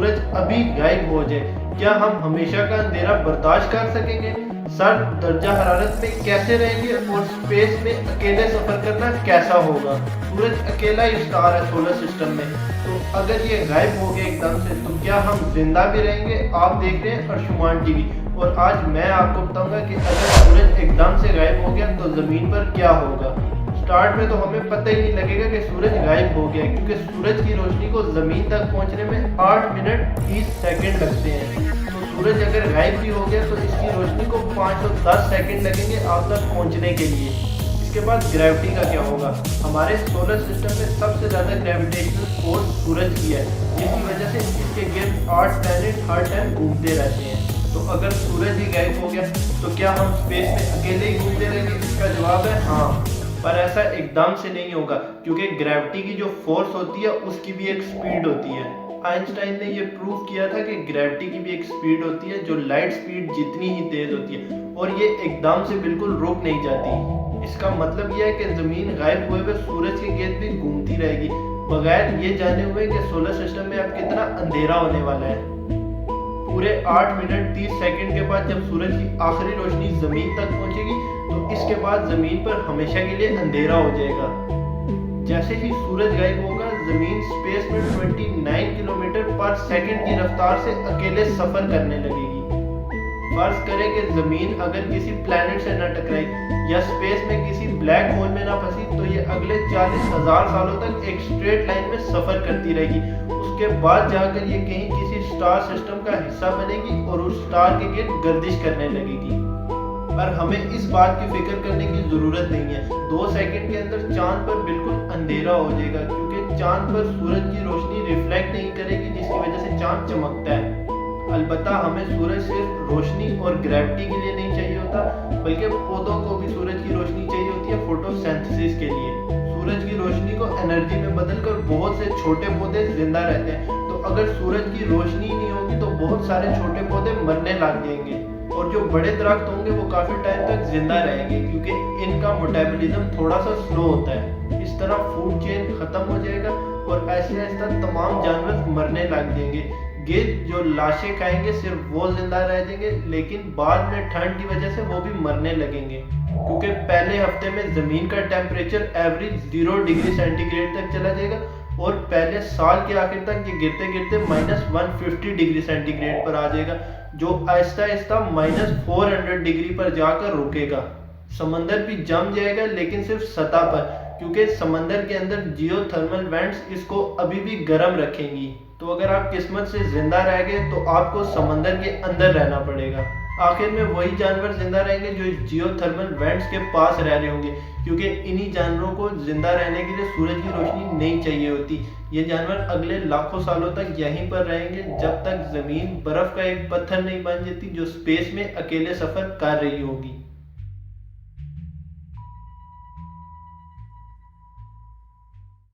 सूरज अभी गायब हो जाए, क्या हम हमेशा का अंधेरा बर्दाश्त कर सकेंगे? सर्द दर्जा हरारत में कैसे रहेंगे और स्पेस में अकेले सफर करना कैसा होगा? सूरज अकेला ही स्टार है सोलर सिस्टम में, तो अगर ये गायब हो गया एकदम से तो क्या हम जिंदा भी रहेंगे? आप देख रहे हैं अर्शुमान टीवी, और आज मैं आपको बताऊंगा कि अगर सूरज एकदम से गायब हो गया तो जमीन पर क्या होगा। स्टार्ट में तो हमें पता ही नहीं लगेगा कि सूरज गायब हो गया, क्योंकि सूरज की रोशनी को जमीन तक पहुंचने में 8 मिनट 30 सेकंड लगते हैं। तो सूरज अगर गायब भी हो गया तो इसकी रोशनी को 510 सेकंड लगेंगे आप तक पहुंचने के लिए। इसके बाद ग्रेविटी का क्या होगा? हमारे सोलर सिस्टम में सबसे ज़्यादा ग्रेविटेशनल फोर्स सूरज की है, जिसकी वजह से इसके गिर्द 8 प्लैनेट हर टाइम घूमते रहते हैं। तो अगर सूरज ही गायब हो गया तो क्या हम स्पेस में अकेले ही घूमते रहेंगे? इसका जवाब है हाँ, पर ऐसा एकदम से नहीं होगा, क्योंकि ग्रेविटी की जो फोर्स होती है उसकी भी एक स्पीड होती है। आइंस्टाइन ने ये प्रूव किया था कि ग्रेविटी की भी एक स्पीड होती है जो लाइट स्पीड जितनी ही तेज होती है, और ये एकदम से बिल्कुल रुक नहीं जाती। इसका मतलब यह है कि जमीन गायब हुए हुए सूरज के गिर्द भी घूमती रहेगी, बगैर ये जाने हुए कि सोलर सिस्टम में अब कितना अंधेरा होने वाला है। पूरे 8 मिनट 30 सेकंड के बाद जब सूरज की आखिरी रोशनी जमीन तक पहुंचेगी तो इसके बाद जमीन पर हमेशा के लिए अंधेरा हो जाएगा। जैसे ही सूरज गायब होगा जमीन स्पेस में 29 किलोमीटर पर सेकंड की रफ्तार से अकेले सफर करने लगेगी। फर्ज करें कि जमीन अगर किसी प्लैनेट से न टकराई या स्पेस में किसी ब्लैक होल में ना फंसी तो ये अगले 40,000 सालों तक एक स्ट्रेट लाइन में सफर करती रहेगी। उसके बाद जाकर ये कहीं किसी स्टार सिस्टम का हिस्सा बनेगी और उस स्टार के गिर्द गर्दिश करने लगेगी। पर हमें इस बात की फिक्र करने की जरूरत नहीं है, 2 सेकंड के अंदर चांद पर बिल्कुल अंधेरा हो जाएगा, क्योंकि चांद पर सूरज की रोशनी रिफ्लेक्ट नहीं करेगी, जिसकी वजह से चांद चमकता है। अलबत्ता हमें सूरज सिर्फ रोशनी और ग्रेविटी के लिए नहीं चाहिए होता, बल्कि पौधों को भी सूरज की रोशनी चाहिए होती है फोटोसिंथेसिस के लिए। सूरज की रोशनी को एनर्जी में बदलकर बहुत से छोटे पौधे जिंदा रहते हैं। तो अगर सूरज की रोशनी नहीं होगी तो बहुत सारे छोटे पौधे मरने लग जाएंगे, और जो बड़े दरख्त होंगे वो काफी टाइम तक जिंदा रहेंगे, क्योंकि इनका मेटाबॉलिज्म थोड़ा सा स्लो होता है। इस तरह फूड चेन खत्म हो जाएगा और ऐसे ऐसा तमाम जानवर मरने लग जाएंगे। गिद्ध जो लाशें खाएंगे सिर्फ वो जिंदा रह जाएंगे, लेकिन बाद में ठंड की वजह से वो भी मरने लगेंगे, क्योंकि पहले हफ्ते में जमीन का टेम्परेचर एवरेज 0 डिग्री सेंटीग्रेड तक चला जाएगा और पहले साल के आखिर तक ये गिरते गिरते -150 डिग्री सेंटीग्रेड पर आ जाएगा, जो आहिस्ता आहिस्ता -400 डिग्री पर जाकर रुकेगा। समंदर भी जम जाएगा, लेकिन सिर्फ सतह पर, क्योंकि समंदर के अंदर जियोथर्मल वेंट्स इसको अभी भी गर्म रखेंगी। तो अगर आप किस्मत से जिंदा रह गए तो आपको समंदर के अंदर रहना पड़ेगा। आखिर में वही जानवर जिंदा रहेंगे जो इस जियोथर्मल वेंट्स के पास रह रहे होंगे, क्योंकि इन्हीं जानवरों को जिंदा रहने के लिए सूरज की रोशनी नहीं चाहिए होती। ये जानवर अगले लाखों सालों तक यहीं पर रहेंगे, जब तक जमीन बर्फ का एक पत्थर नहीं बन जाती जो स्पेस में अकेले सफर कर रही होगी।